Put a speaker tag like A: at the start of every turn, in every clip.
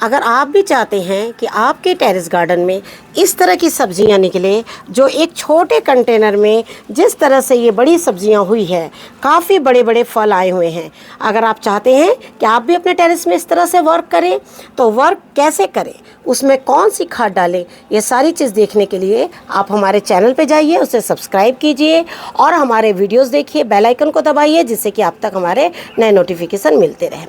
A: अगर आप भी चाहते हैं कि आपके टेरेस गार्डन में इस तरह की सब्जियां निकले, जो एक छोटे कंटेनर में जिस तरह से ये बड़ी सब्जियां हुई है, काफ़ी बड़े बड़े फल आए हुए हैं, अगर आप चाहते हैं कि आप भी अपने टेरेस में इस तरह से वर्क करें, तो वर्क कैसे करें, उसमें कौन सी खाद डालें, ये सारी चीज़ देखने के लिए आप हमारे चैनल पे जाइए, उसे सब्सक्राइब कीजिए और हमारे वीडियोस देखिए, बेल आइकन को दबाइए, जिससे कि आप तक हमारे नए नोटिफिकेशन मिलते रहें।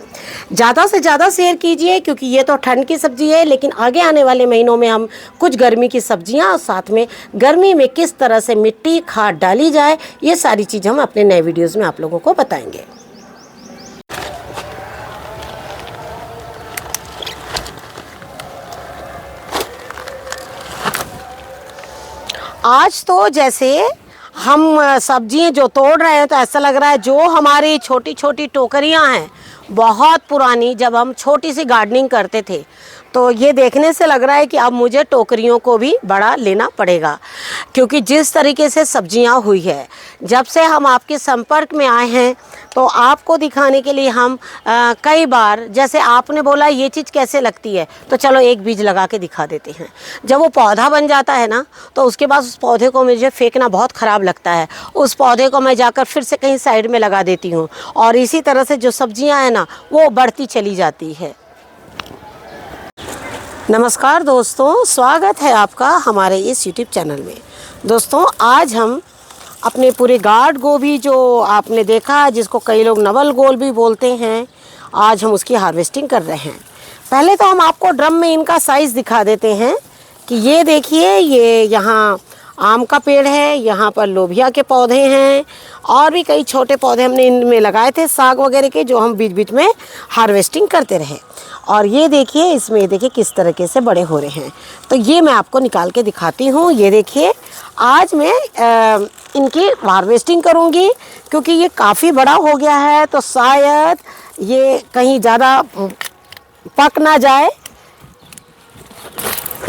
A: ज़्यादा से ज़्यादा शेयर कीजिए, क्योंकि ये तो ठंड की सब्ज़ी है, लेकिन आगे आने वाले महीनों में हम कुछ गर्मी की सब्जियां और साथ में गर्मी में किस तरह से मिट्टी खाद डाली जाए, ये सारी चीज़ हम अपने नए वीडियोज़ में आप लोगों को बताएंगे। आज तो जैसे हम सब्जियां जो तोड़ रहे हैं, तो ऐसा लग रहा है जो हमारी छोटी छोटी टोकरियां हैं, बहुत पुरानी, जब हम छोटी सी गार्डनिंग करते थे, तो ये देखने से लग रहा है कि अब मुझे टोकरियों को भी बड़ा लेना पड़ेगा, क्योंकि जिस तरीके से सब्जियां हुई है, जब से हम आपके संपर्क में आए हैं, तो आपको दिखाने के लिए हम कई बार, जैसे आपने बोला ये चीज़ कैसे लगती है, तो चलो एक बीज लगा के दिखा देते हैं। जब वो पौधा बन जाता है ना, तो उसके बाद उस पौधे को मुझे फेंकना बहुत ख़राब लगता है। उस पौधे को मैं जाकर फिर से कहीं साइड में लगा देती हूँ, और इसी तरह से जो सब्जियाँ हैं ना, वो बढ़ती चली जाती है। नमस्कार दोस्तों, स्वागत है आपका हमारे इस YouTube चैनल में। दोस्तों, आज हम अपने पूरे गार्ड गोभी, जो आपने देखा, जिसको कई लोग नवल गोल भी बोलते हैं, आज हम उसकी हार्वेस्टिंग कर रहे हैं। पहले तो हम आपको ड्रम में इनका साइज़ दिखा देते हैं कि ये देखिए, ये यहाँ आम का पेड़ है, यहाँ पर लोबिया के पौधे हैं, और भी कई छोटे पौधे हमने इनमें लगाए थे, साग वगैरह के, जो हम बीच बीच में हार्वेस्टिंग करते रहे। और ये देखिए, इसमें देखिए किस तरीके से बड़े हो रहे हैं। तो ये मैं आपको निकाल के दिखाती हूँ। ये देखिए, आज मैं इनकी हार्वेस्टिंग करूँगी, क्योंकि ये काफ़ी बड़ा हो गया है, तो शायद ये कहीं ज़्यादा पक ना जाए।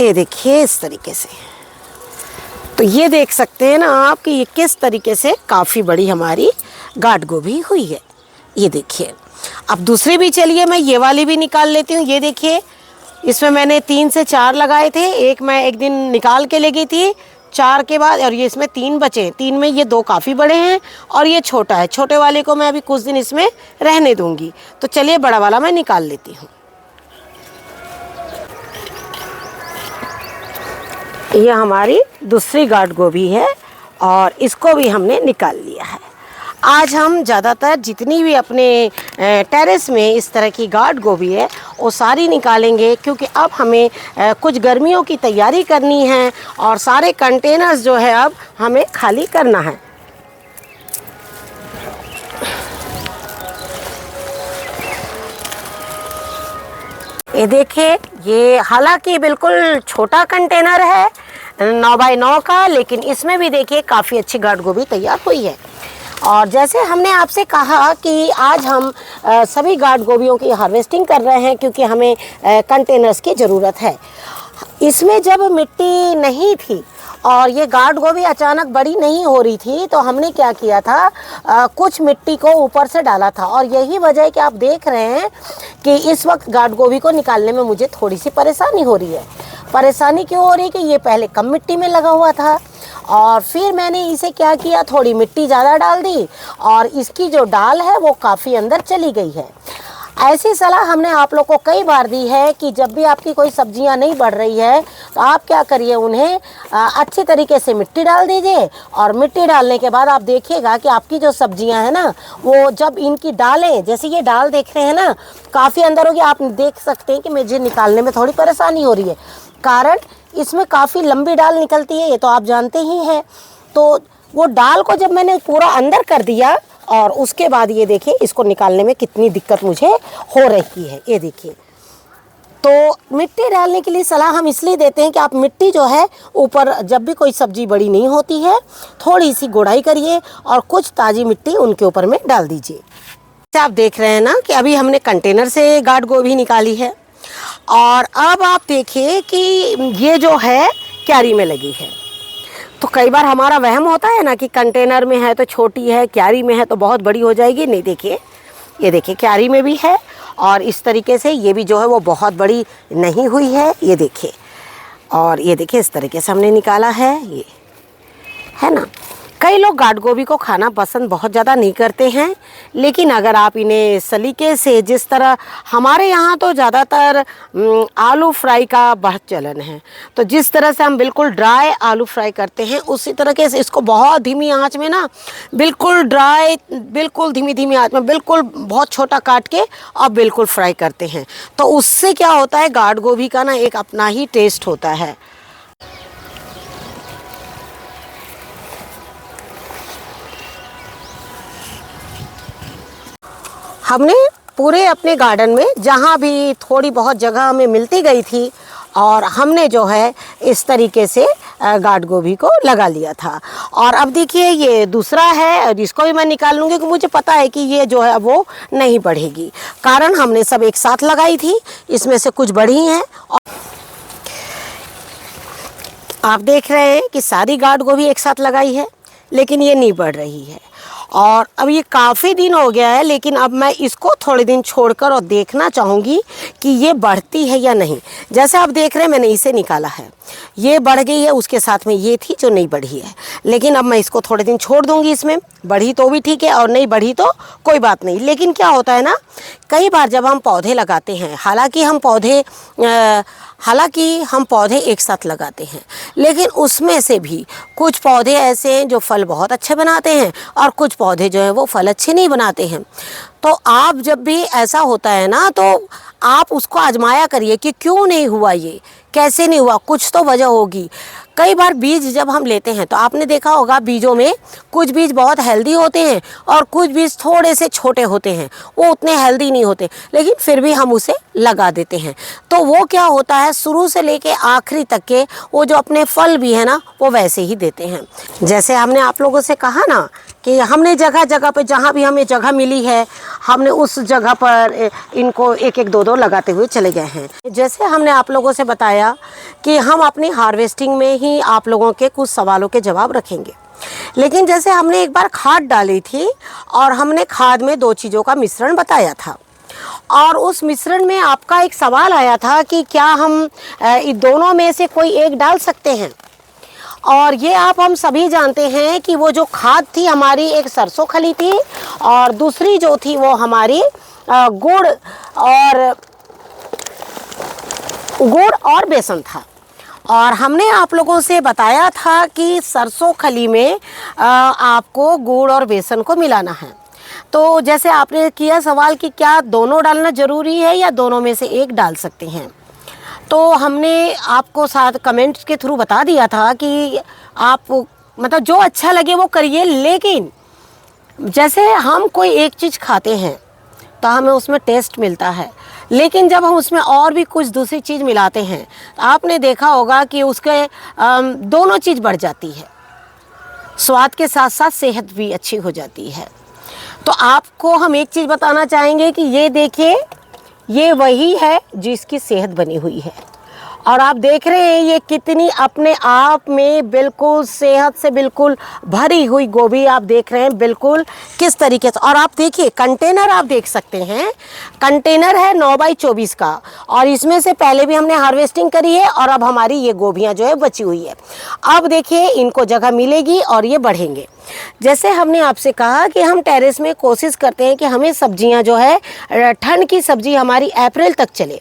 A: ये देखिए इस तरीके से, तो ये देख सकते हैं ना आप कि ये किस तरीके से काफ़ी बड़ी हमारी गार्ड गोभी हुई है। ये देखिए, अब दूसरी भी, चलिए मैं ये वाली भी निकाल लेती हूँ। ये देखिए, इसमें मैंने 3 से 4 लगाए थे, एक मैं एक दिन निकाल के ले गई थी, 4 के बाद, और ये इसमें 3 बचे। 3 में ये 2 काफ़ी बड़े हैं और ये छोटा है। छोटे वाले को मैं अभी कुछ दिन इसमें रहने दूँगी। तो चलिए बड़ा वाला मैं निकाल लेती हूँ। ये हमारी दूसरी गार्ड गोभी है और इसको भी हमने निकाल लिया है। आज हम ज़्यादातर जितनी भी अपने टेरेस में इस तरह की गार्ड गोभी है, वो सारी निकालेंगे, क्योंकि अब हमें कुछ गर्मियों की तैयारी करनी है और सारे कंटेनर्स जो है अब हमें खाली करना है। ये देखिए, ये हालांकि बिल्कुल छोटा कंटेनर है, 9 बाय 9 का, लेकिन इसमें भी देखिए काफ़ी अच्छी गार्ड गोभी तैयार हुई है। और जैसे हमने आपसे कहा कि आज हम सभी गार्ड गोभियों की हार्वेस्टिंग कर रहे हैं, क्योंकि हमें कंटेनर्स की ज़रूरत है। इसमें जब मिट्टी नहीं थी और ये गार्ड गोभी अचानक बड़ी नहीं हो रही थी, तो हमने क्या किया था, कुछ मिट्टी को ऊपर से डाला था। और यही वजह है कि आप देख रहे हैं कि इस वक्त गार्ड गोभी को निकालने में मुझे थोड़ी सी परेशानी हो रही है। परेशानी क्यों हो रही है कि ये पहले कम मिट्टी में लगा हुआ था, और फिर मैंने इसे क्या किया, थोड़ी मिट्टी ज़्यादा डाल दी, और इसकी जो डाल है वो काफ़ी अंदर चली गई है। ऐसी सलाह हमने आप लोग को कई बार दी है कि जब भी आपकी कोई सब्जियां नहीं बढ़ रही है, तो आप क्या करिए, उन्हें अच्छी तरीके से मिट्टी डाल दीजिए, और मिट्टी डालने के बाद आप देखिएगा कि आपकी जो सब्जियां हैं ना, वो जब इनकी डालें, जैसे ये डाल देख रहे हैं ना, काफ़ी अंदर होगी, आप देख सकते हैं कि मुझे निकालने में थोड़ी परेशानी हो रही है, कारण इसमें काफ़ी लंबी डाल निकलती है, ये तो आप जानते ही हैं। तो वो डाल को जब मैंने पूरा अंदर कर दिया, और उसके बाद ये देखिए इसको निकालने में कितनी दिक्कत मुझे हो रही है। ये देखिए, तो मिट्टी डालने के लिए सलाह हम इसलिए देते हैं कि आप मिट्टी जो है ऊपर, जब भी कोई सब्जी बड़ी नहीं होती है, थोड़ी सी गुड़ाई करिए और कुछ ताज़ी मिट्टी उनके ऊपर में डाल दीजिए। आप देख रहे हैं ना कि अभी हमने कंटेनर से गार्ड गोभी निकाली है, और अब आप देखिए कि ये जो है क्यारी में लगी है। तो कई बार हमारा वहम होता है ना कि कंटेनर में है तो छोटी है, क्यारी में है तो बहुत बड़ी हो जाएगी। नहीं, देखिए, ये देखिए क्यारी में भी है और इस तरीके से ये भी जो है वो बहुत बड़ी नहीं हुई है, ये देखिए। और ये देखिए इस तरीके से हमने निकाला है, ये है ना। कई लोग गाढ़ गोभी को खाना पसंद बहुत ज़्यादा नहीं करते हैं, लेकिन अगर आप इन्हें सलीके से, जिस तरह हमारे यहाँ तो ज़्यादातर आलू फ्राई का बहुत चलन है, तो जिस तरह से हम बिल्कुल ड्राई आलू फ्राई करते हैं उसी तरीके से इसको बहुत धीमी आंच में ना, बिल्कुल ड्राई, बिल्कुल धीमी धीमी आंच में, बिल्कुल बहुत छोटा काट के और बिल्कुल फ्राई करते हैं। तो उससे क्या होता है, गाढ़ गोभी का ना एक अपना ही टेस्ट होता है। हमने पूरे अपने गार्डन में जहाँ भी थोड़ी बहुत जगह हमें मिलती गई थी, और हमने जो है इस तरीके से गाढ़ गोभी को लगा लिया था। और अब देखिए ये दूसरा है, और इसको भी मैं निकाल लूँगी क्योंकि मुझे पता है कि ये जो है वो नहीं बढ़ेगी, कारण हमने सब एक साथ लगाई थी, इसमें से कुछ बढ़ी हैं। आप देख रहे हैं कि सारी गाढ़ गोभी एक साथ लगाई है, लेकिन ये नहीं बढ़ रही है। और अब ये काफ़ी दिन हो गया है, लेकिन अब मैं इसको थोड़े दिन छोड़कर और देखना चाहूँगी कि ये बढ़ती है या नहीं। जैसे आप देख रहे हैं मैंने इसे निकाला है, ये बढ़ गई है, उसके साथ में ये थी जो नहीं बढ़ी है, लेकिन अब मैं इसको थोड़े दिन छोड़ दूँगी। इसमें बढ़ी तो भी ठीक है और नहीं बढ़ी तो कोई बात नहीं। लेकिन क्या होता है ना, कई बार जब हम पौधे लगाते हैं, हालांकि हम पौधे एक साथ लगाते हैं, लेकिन उसमें से भी कुछ पौधे ऐसे हैं जो फल बहुत अच्छे बनाते हैं और कुछ पौधे जो है वो फल अच्छे नहीं बनाते हैं। तो आप जब भी ऐसा होता है ना, तो आप उसको आजमाया करिए कि क्यों नहीं हुआ, ये कैसे नहीं हुआ, कुछ तो वजह होगी। कई बार बीज जब हम लेते हैं तो आपने देखा होगा बीजों में कुछ बीज बहुत हेल्दी होते हैं और कुछ बीज थोड़े से छोटे होते हैं, वो उतने हेल्दी नहीं होते, लेकिन फिर भी हम उसे लगा देते हैं। तो वो क्या होता है, शुरू से लेके आखिरी तक के वो जो अपने फल भी है ना, वो वैसे ही देते हैं। जैसे हमने आप लोगों से कहा ना कि हमने जगह जगह पे, जहाँ भी हमें जगह मिली है, हमने उस जगह पर इनको एक एक दो दो लगाते हुए चले गए हैं। जैसे हमने आप लोगों से बताया कि हम अपनी हार्वेस्टिंग में ही आप लोगों के कुछ सवालों के जवाब रखेंगे, लेकिन जैसे हमने एक बार खाद डाली थी और हमने खाद में 2 चीज़ों का मिश्रण बताया था, और उस मिश्रण में आपका एक सवाल आया था कि क्या हम इन दोनों में से कोई एक डाल सकते हैं। और ये हम सभी जानते हैं कि वो जो खाद थी हमारी, एक सरसों खली थी और दूसरी जो थी वो हमारी गुड़ और बेसन था। और हमने आप लोगों से बताया था कि सरसों खली में आपको गुड़ और बेसन को मिलाना है। तो जैसे आपने किया सवाल कि क्या दोनों डालना ज़रूरी है या दोनों में से एक डाल सकते हैं, तो हमने आपको साथ कमेंट्स के थ्रू बता दिया था कि आप मतलब जो अच्छा लगे वो करिए। लेकिन जैसे हम कोई एक चीज़ खाते हैं तो हमें उसमें टेस्ट मिलता है, लेकिन जब हम उसमें और भी कुछ दूसरी चीज़ मिलाते हैं तो आपने देखा होगा कि उसके दोनों चीज़ बढ़ जाती है, स्वाद के साथ साथ सेहत भी अच्छी हो जाती है। तो आपको हम एक चीज़ बताना चाहेंगे कि ये देखिए, ये वही है जिसकी सेहत बनी हुई है, और आप देख रहे हैं ये कितनी अपने आप में बिल्कुल सेहत से बिल्कुल भरी हुई गोभी आप देख रहे हैं बिल्कुल किस तरीके से। और आप देखिए कंटेनर, आप देख सकते हैं कंटेनर है 9x24 का, और इसमें से पहले भी हमने हार्वेस्टिंग करी है और अब हमारी ये गोभियाँ जो है बची हुई है। अब देखिए इनको जगह मिलेगी और ये बढ़ेंगे। जैसे हमने आपसे कहा कि हम टेरेस में कोशिश करते हैं कि हमें सब्जियां जो है, ठंड की सब्जी हमारी अप्रैल तक चले,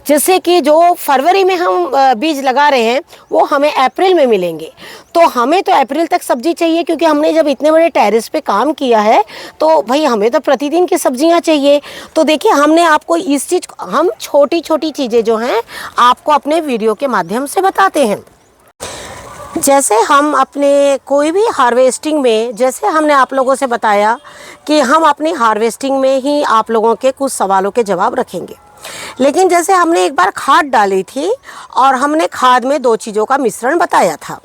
A: जैसे कि जो फरवरी में हम बीज लगा रहे हैं वो हमें अप्रैल में मिलेंगे। तो हमें तो अप्रैल तक सब्जी चाहिए, क्योंकि हमने जब इतने बड़े टेरेस पे काम किया है तो भाई हमें तो प्रतिदिन की सब्जियां चाहिए। तो देखिए हमने आपको इस चीज़, हम छोटी छोटी चीज़ें जो हैं आपको अपने वीडियो के माध्यम से बताते हैं। जैसे हम अपने कोई भी हार्वेस्टिंग में, जैसे हमने आप लोगों से बताया कि हम अपनी हार्वेस्टिंग में ही आप लोगों के कुछ सवालों के जवाब रखेंगे, लेकिन जैसे हमने एक बार खाद डाली थी और हमने खाद में 2 चीज़ों का मिश्रण बताया था,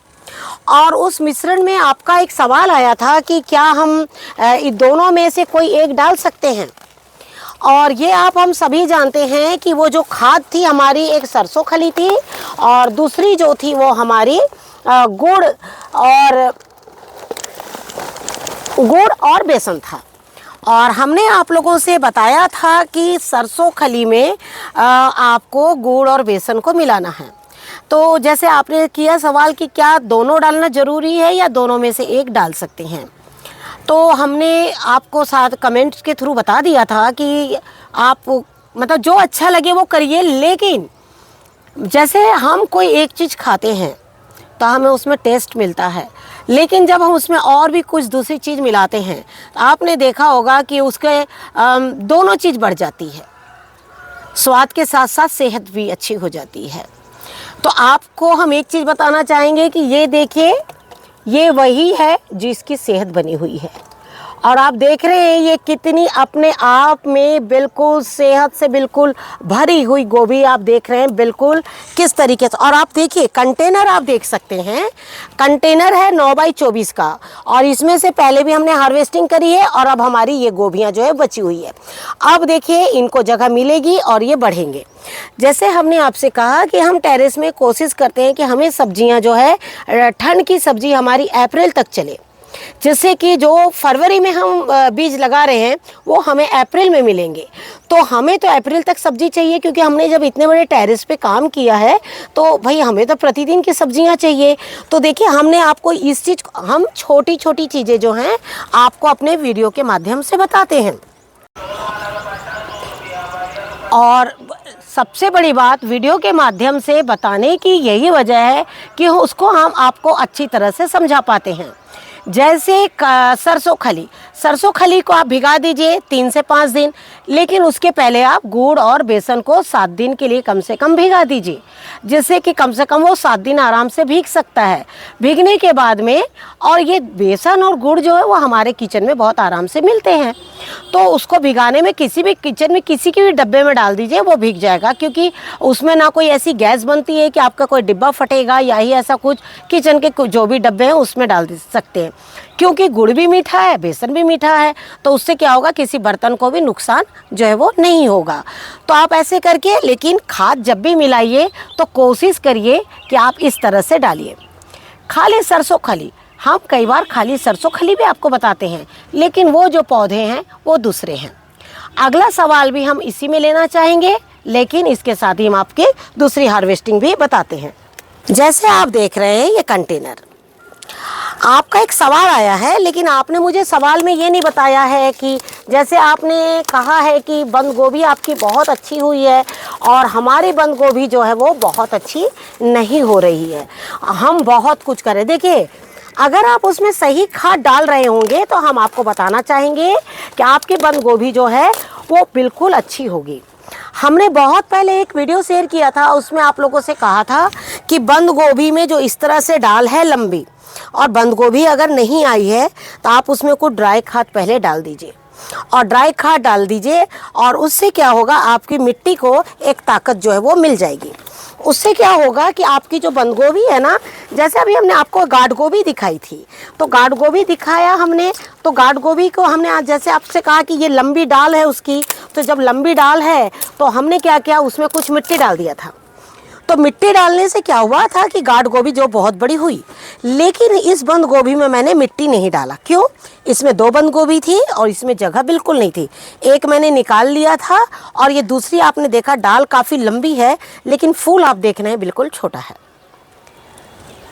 A: और उस मिश्रण में आपका एक सवाल आया था कि क्या हम इन दोनों में से कोई एक डाल सकते हैं। और ये हम सभी जानते हैं कि वो जो खाद थी हमारी, एक सरसों खली थी और दूसरी जो थी वो हमारी गुड़ और बेसन था। और हमने आप लोगों से बताया था कि सरसों खली में आपको गुड़ और बेसन को मिलाना है। तो जैसे आपने किया सवाल कि क्या दोनों डालना ज़रूरी है या दोनों में से एक डाल सकते हैं, तो हमने आपको साथ कमेंट्स के थ्रू बता दिया था कि आप मतलब जो अच्छा लगे वो करिए। लेकिन जैसे हम कोई एक चीज़ खाते हैं तो हमें उसमें टेस्ट मिलता है, लेकिन जब हम उसमें और भी कुछ दूसरी चीज़ मिलाते हैं तो आपने देखा होगा कि उसके दोनों चीज़ बढ़ जाती है, स्वाद के साथ साथ सेहत भी अच्छी हो जाती है। तो आपको हम एक चीज़ बताना चाहेंगे कि ये देखिए, ये वही है जिसकी सेहत बनी हुई है। और आप देख रहे हैं ये कितनी अपने आप में बिल्कुल सेहत से बिल्कुल भरी हुई गोभी आप देख रहे हैं बिल्कुल किस तरीके से। और आप देखिए कंटेनर आप देख सकते हैं, कंटेनर है 9x24 का, और इसमें से पहले भी हमने हार्वेस्टिंग करी है और अब हमारी ये गोभियाँ जो है बची हुई है। अब देखिए इनको जगह मिलेगी और ये बढ़ेंगे। जैसे हमने आपसे कहा कि हम टेरेस में कोशिश करते हैं कि हमें सब्जियां जो है ठंड की सब्जी हमारी अप्रैल तक चले, जिससे कि जो फरवरी में हम बीज लगा रहे हैं वो हमें अप्रैल में मिलेंगे। तो हमें तो अप्रैल तक सब्जी चाहिए, क्योंकि हमने जब इतने बड़े टेरेस पे काम किया है तो भाई हमें तो प्रतिदिन की सब्जियां चाहिए। तो देखिए हमने आपको इस चीज़, हम छोटी छोटी चीज़ें जो हैं आपको अपने वीडियो के माध्यम से बताते हैं। और सबसे बड़ी बात वीडियो के माध्यम से बताने की यही वजह है कि उसको हम आपको अच्छी तरह से समझा पाते हैं। जैसे सरसों खली को आप भिगा दीजिए 3 से 5 दिन, लेकिन उसके पहले आप गुड़ और बेसन को 7 दिन के लिए कम से कम भिगा दीजिए, जिससे कि कम से कम वो 7 दिन आराम से भीग सकता है। भीगने के बाद में, और ये बेसन और गुड़ जो है वो हमारे किचन में बहुत आराम से मिलते हैं, तो उसको भिगाने में किसी भी किचन में किसी के भी डब्बे में डाल दीजिए, वो भीग जाएगा। क्योंकि उसमें ना कोई ऐसी गैस बनती है कि आपका कोई डिब्बा फटेगा या ही ऐसा कुछ, किचन के जो भी डब्बे हैं उसमें डाल सकते हैं। क्योंकि गुड़ भी मीठा है, बेसन भी मीठा है, तो उससे क्या होगा, किसी बर्तन को भी नुकसान जो है वो नहीं होगा। तो आप ऐसे करके, लेकिन खाद जब भी मिलाइए तो कोशिश करिए कि आप इस तरह से डालिए। खाली सरसों खली, हम कई बार खाली सरसों खली भी आपको बताते हैं, लेकिन वो जो पौधे हैं वो दूसरे हैं। अगला सवाल भी हम इसी में लेना चाहेंगे, लेकिन इसके साथ ही हम आपके दूसरी हार्वेस्टिंग भी बताते हैं। जैसे आप देख रहे हैं ये कंटेनर, आपका एक सवाल आया है, लेकिन आपने मुझे सवाल में ये नहीं बताया है कि जैसे आपने कहा है कि बंद गोभी आपकी बहुत अच्छी हुई है और हमारी बंद गोभी जो है वो बहुत अच्छी नहीं हो रही है। हम बहुत कुछ करें, देखिए अगर आप उसमें सही खाद डाल रहे होंगे तो हम आपको बताना चाहेंगे कि आपकी बंद गोभी जो है वो बिल्कुल अच्छी होगी। हमने बहुत पहले एक वीडियो शेयर किया था, उसमें आप लोगों से कहा था कि बंद गोभी में जो इस तरह से डाल है लंबी, और बंद गोभी अगर नहीं आई है तो आप उसमें कुछ ड्राई खाद पहले डाल दीजिए, और ड्राई खाद डाल दीजिए, और उससे क्या होगा, आपकी मिट्टी को एक ताकत जो है वो मिल जाएगी। उससे क्या होगा कि आपकी जो बंद गोभी है ना, जैसे अभी हमने आपको गाढ़ गोभी दिखाई थी, तो गाढ़ गोभी दिखाया हमने, तो गाढ़ गोभी को हमने आज जैसे आपसे कहा कि ये लंबी डाल है उसकी, तो जब लंबी डाल है तो हमने क्या किया, उसमें कुछ मिट्टी डाल दिया था। तो मिट्टी डालने से क्या हुआ था कि गाढ़ गोभी जो बहुत बड़ी हुई, लेकिन इस बंद गोभी में मैंने मिट्टी नहीं डाला। क्यों? इसमें 2 बंद गोभी थी और इसमें जगह बिल्कुल नहीं थी। एक मैंने निकाल लिया था, और ये दूसरी आपने देखा डाल काफ़ी लंबी है, लेकिन फूल आप देख रहे हैं बिल्कुल छोटा है।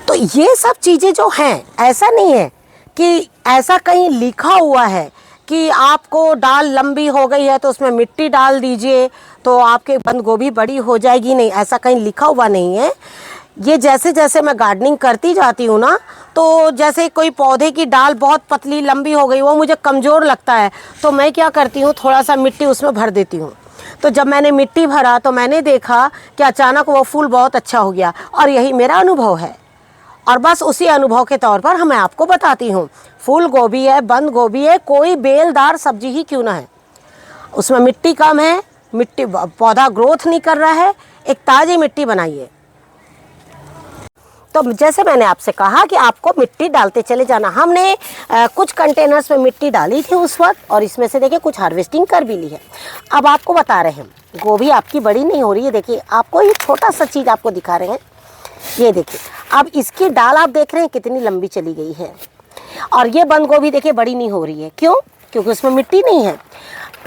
A: तो ये सब चीज़ें जो हैं, ऐसा नहीं है कि ऐसा कहीं लिखा हुआ है कि आपको डाल लंबी हो गई है तो उसमें मिट्टी डाल दीजिए तो आपके बंद गोभी बड़ी हो जाएगी, नहीं, ऐसा कहीं लिखा हुआ नहीं है। ये जैसे जैसे मैं गार्डनिंग करती जाती हूँ ना, तो जैसे कोई पौधे की डाल बहुत पतली लंबी हो गई, वो मुझे कमज़ोर लगता है, तो मैं क्या करती हूँ, थोड़ा सा मिट्टी उसमें भर देती हूँ। तो जब मैंने मिट्टी भरा तो मैंने देखा कि अचानक वो फूल बहुत अच्छा हो गया, और यही मेरा अनुभव है। और बस उसी अनुभव के तौर पर मैं आपको बताती हूँ, फूल गोभी है, बंद गोभी है, कोई बेलदार सब्जी ही क्यों ना है, उसमें मिट्टी कम है, मिट्टी पौधा ग्रोथ नहीं कर रहा है, एक ताज़ी मिट्टी बनाइए। तो जैसे मैंने आपसे कहा कि आपको मिट्टी डालते चले जाना। हमने कुछ कंटेनर्स में मिट्टी डाली थी उस वक्त, और इसमें से देखिए कुछ हार्वेस्टिंग कर भी ली है। अब आपको बता रहे हैं, गोभी आपकी बड़ी नहीं हो रही है। देखिए आपको ये छोटा सा चीज़ आपको दिखा रहे हैं, ये देखिए, अब इसकी डाल आप देख रहे हैं कितनी लंबी चली गई है, और ये बंद गोभी देखिए बड़ी नहीं हो रही है। क्यों? क्योंकि उसमें मिट्टी नहीं है।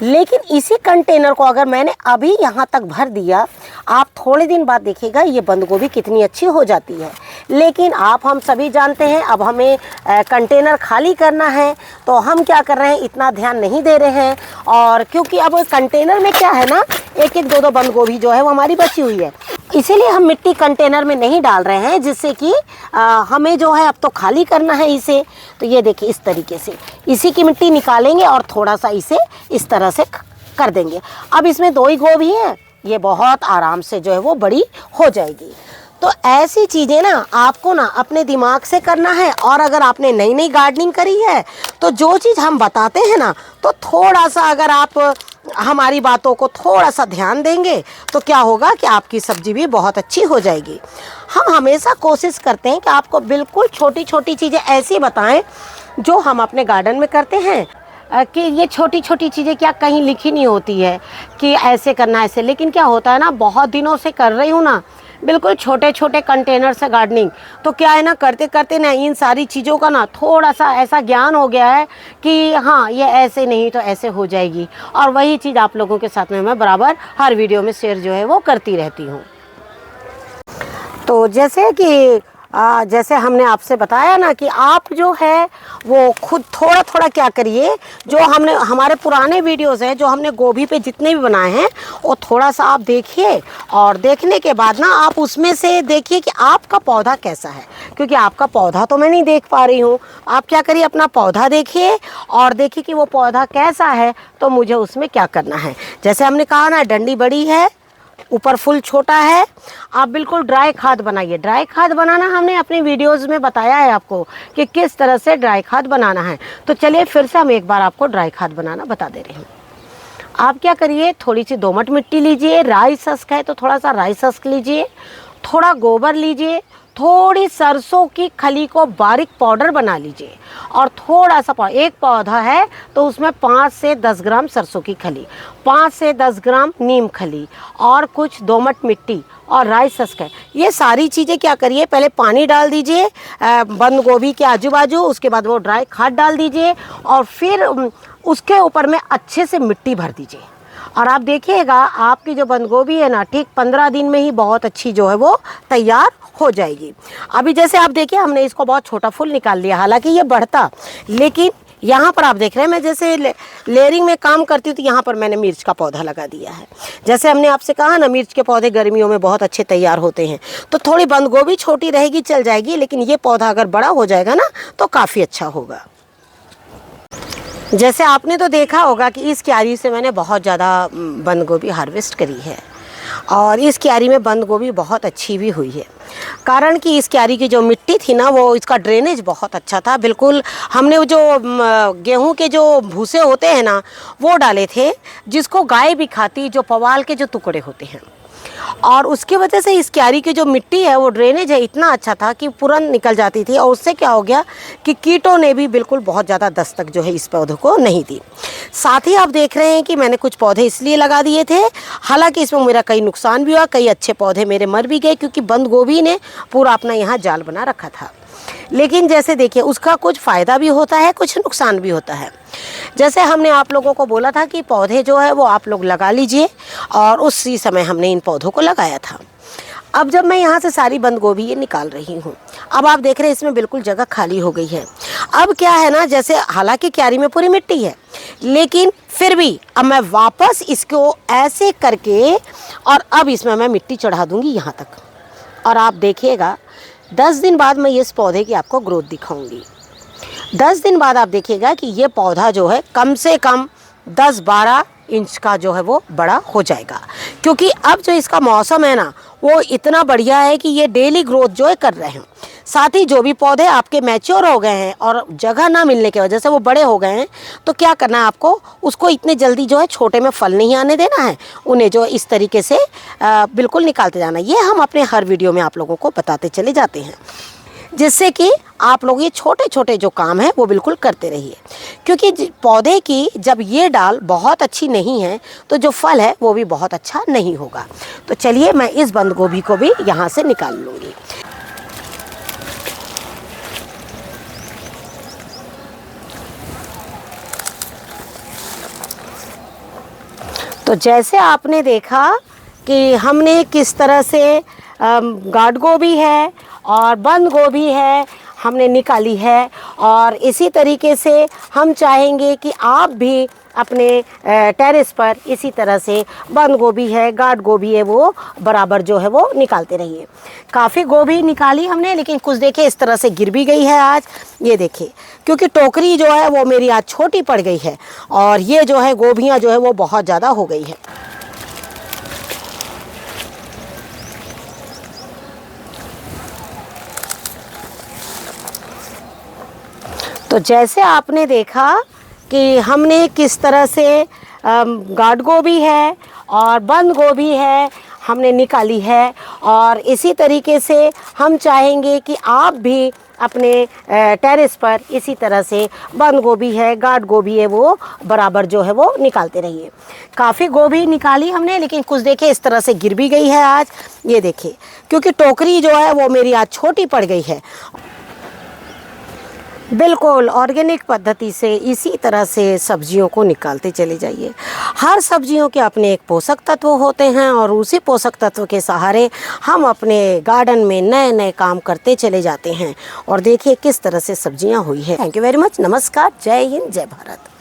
A: लेकिन इसी कंटेनर को अगर मैंने अभी यहाँ तक भर दिया, आप थोड़े दिन बाद देखिएगा ये बंद गोभी कितनी अच्छी हो जाती है। लेकिन हम सभी जानते हैं अब हमें कंटेनर खाली करना है, तो हम क्या कर रहे हैं, इतना ध्यान नहीं दे रहे हैं। और क्योंकि अब कंटेनर में क्या है ना, एक एक दो दो बंद गोभी जो है वो हमारी बची हुई है, इसीलिए हम मिट्टी कंटेनर में नहीं डाल रहे हैं, जिससे कि हमें जो है अब तो खाली करना है इसे। तो ये देखिए इस तरीके से इसी की मिट्टी निकालेंगे और थोड़ा सा इसे इस तरह से कर देंगे। अब इसमें 2 ही गोभी है, ये बहुत आराम से जो है वो बड़ी हो जाएगी। तो ऐसी चीज़ें ना आपको ना अपने दिमाग से करना है। और अगर आपने नई नई गार्डनिंग करी है तो जो चीज़ हम बताते हैं ना, तो थोड़ा सा अगर आप हमारी बातों को थोड़ा सा ध्यान देंगे तो क्या होगा कि आपकी सब्जी भी बहुत अच्छी हो जाएगी। हम हमेशा कोशिश करते हैं कि आपको बिल्कुल छोटी छोटी चीज़ें ऐसी बताएं जो हम अपने गार्डन में करते हैं, कि ये छोटी छोटी चीज़ें क्या कहीं लिखी नहीं होती है कि ऐसे करना ऐसे। लेकिन क्या होता है ना, बहुत दिनों से कर रही हूँ ना बिल्कुल छोटे छोटे कंटेनर से गार्डनिंग, तो क्या है ना, करते करते ना इन सारी चीज़ों का ना थोड़ा सा ऐसा ज्ञान हो गया है कि हाँ ये ऐसे नहीं तो ऐसे हो जाएगी। और वही चीज़ आप लोगों के साथ में मैं बराबर हर वीडियो में शेयर जो है वो करती रहती हूँ। तो जैसे हमने आपसे बताया ना कि आप जो है वो खुद थोड़ा थोड़ा क्या करिए, जो हमने हमारे पुराने वीडियोस हैं जो हमने गोभी पे जितने भी बनाए हैं वो थोड़ा सा आप देखिए। और देखने के बाद ना आप उसमें से देखिए कि आपका पौधा कैसा है, क्योंकि आपका पौधा तो मैं नहीं देख पा रही हूँ। आप क्या करिए, अपना पौधा देखिए और देखिए कि वो पौधा कैसा है, तो मुझे उसमें क्या करना है। जैसे हमने कहा ना, डंडी बड़ी है, ऊपर फुल छोटा है, आप बिल्कुल ड्राई खाद बनाइए। ड्राई खाद बनाना हमने अपने वीडियोस में बताया है आपको कि किस तरह से ड्राई खाद बनाना है। तो चलिए फिर से हम एक बार आपको ड्राई खाद बनाना बता दे रही हूँ। आप क्या करिए, थोड़ी सी दोमट मिट्टी लीजिए, राई सस्क है तो थोड़ा सा राई सस्क लीजिए, थोड़ा गोबर लीजिए, थोड़ी सरसों की खली को बारीक पाउडर बना लीजिए, और थोड़ा सा एक पौधा है तो उसमें 5 से 10 ग्राम सरसों की खली, 5 से 10 ग्राम नीम खली और कुछ दोमट मिट्टी और राई सस्क है। ये सारी चीज़ें क्या करिए, पहले पानी डाल दीजिए बंद गोभी के आजू बाजू, उसके बाद वो ड्राई खाद डाल दीजिए और फिर उसके ऊपर में अच्छे से मिट्टी भर दीजिए। और आप देखिएगा आपकी जो बंद गोभी है ना, ठीक 15 दिन में ही बहुत अच्छी जो है वो तैयार हो जाएगी। अभी जैसे आप देखिए हमने इसको बहुत छोटा फूल निकाल लिया, हालांकि ये बढ़ता, लेकिन यहाँ पर आप देख रहे हैं मैं जैसे लेयरिंग में काम करती हूँ तो यहाँ पर मैंने मिर्च का पौधा लगा दिया है। जैसे हमने आपसे कहा ना, मिर्च के पौधे गर्मियों में बहुत अच्छे तैयार होते हैं। तो थोड़ी बंद गोभी छोटी रहेगी चल जाएगी, लेकिन ये पौधा अगर बड़ा हो जाएगा ना तो काफ़ी अच्छा होगा। जैसे आपने तो देखा होगा कि इस क्यारी से मैंने बहुत ज़्यादा बंद गोभी हार्वेस्ट करी है, और इस क्यारी में बंद गोभी बहुत अच्छी भी हुई है। कारण कि इस क्यारी की जो मिट्टी थी ना, वो इसका ड्रेनेज बहुत अच्छा था। बिल्कुल हमने वो जो गेहूं के जो भूसे होते हैं ना वो डाले थे, जिसको गाय भी खाती, जो पवाल के जो टुकड़े होते हैं। और उसकी वजह से इस क्यारी की जो मिट्टी है वो ड्रेनेज है इतना अच्छा था कि तुरंत निकल जाती थी। और उससे क्या हो गया कि कीटों ने भी बिल्कुल बहुत ज़्यादा दस्तक जो है इस पौधे को नहीं दी। साथ ही आप देख रहे हैं कि मैंने कुछ पौधे इसलिए लगा दिए थे, हालांकि इसमें मेरा कई नुकसान भी हुआ, कई अच्छे पौधे मेरे मर भी गए, क्योंकि बंद गोभी ने पूरा अपना यहाँ जाल बना रखा था। लेकिन जैसे देखिए उसका कुछ फ़ायदा भी होता है, कुछ नुकसान भी होता है। जैसे हमने आप लोगों को बोला था कि पौधे जो है वो आप लोग लगा लीजिए, और उसी समय हमने इन पौधों को लगाया था। अब जब मैं यहाँ से सारी बंद गोभी ये निकाल रही हूँ, अब आप देख रहे हैं इसमें बिल्कुल जगह खाली हो गई है। अब क्या है ना, जैसे हालांकि क्यारी में पूरी मिट्टी है, लेकिन फिर भी अब मैं वापस इसको ऐसे करके और अब इसमें मैं मिट्टी चढ़ा दूँगी यहाँ तक। और आप देखिएगा 10 दिन बाद मैं इस पौधे की आपको ग्रोथ दिखाऊंगी। 10 दिन बाद आप देखिएगा कि ये पौधा जो है कम से कम 10-12 इंच का जो है वो बड़ा हो जाएगा, क्योंकि अब जो इसका मौसम है ना वो इतना बढ़िया है कि ये डेली ग्रोथ जो है कर रहे हैं। साथ ही जो भी पौधे आपके मैच्योर हो गए हैं और जगह ना मिलने की वजह से वो बड़े हो गए हैं, तो क्या करना है आपको, उसको इतने जल्दी जो है छोटे में फल नहीं आने देना है, उन्हें जो इस तरीके से बिल्कुल निकालते जाना है। ये हम अपने हर वीडियो में आप लोगों को बताते चले जाते हैं, जिससे कि आप लोग ये छोटे छोटे जो काम है वो बिल्कुल करते रहिए। क्योंकि पौधे की जब ये डाल बहुत अच्छी नहीं है तो जो फल है वो भी बहुत अच्छा नहीं होगा। तो चलिए मैं इस बंद गोभी को भी यहाँ से निकाल लूँगी। तो जैसे आपने देखा कि हमने किस तरह से गार्ड गोभी है और बंद गोभी है हमने निकाली है, और इसी तरीके से हम चाहेंगे कि आप भी अपने टेरेस पर इसी तरह से बंद गोभी है, गार्ड गोभी है, वो बराबर जो है वो निकालते रहिए। काफ़ी गोभी निकाली हमने, लेकिन कुछ देखिए इस तरह से गिर भी गई है आज। ये देखिए, क्योंकि टोकरी जो है वो मेरी आज छोटी पड़ गई है और ये जो है गोभियाँ जो है वो बहुत ज़्यादा हो गई है। तो जैसे आपने देखा कि हमने किस तरह से गार्ड गोभी है और बंद गोभी है हमने निकाली है, और इसी तरीके से हम चाहेंगे कि आप भी अपने टेरेस पर इसी तरह से बंद गोभी है, गार्ड गोभी है, वो बराबर जो है वो निकालते रहिए। काफ़ी गोभी निकाली हमने, लेकिन कुछ देखिए इस तरह से गिर भी गई है आज। ये देखिए, क्योंकि टोकरी जो है वो मेरी आज छोटी पड़ गई है। बिल्कुल ऑर्गेनिक पद्धति से इसी तरह से सब्जियों को निकालते चले जाइए। हर सब्जियों के अपने एक पोषक तत्व होते हैं और उसी पोषक तत्व के सहारे हम अपने गार्डन में नए नए काम करते चले जाते हैं। और देखिए किस तरह से सब्जियां हुई है। Thank you very much. नमस्कार, जय हिंद, जय भारत।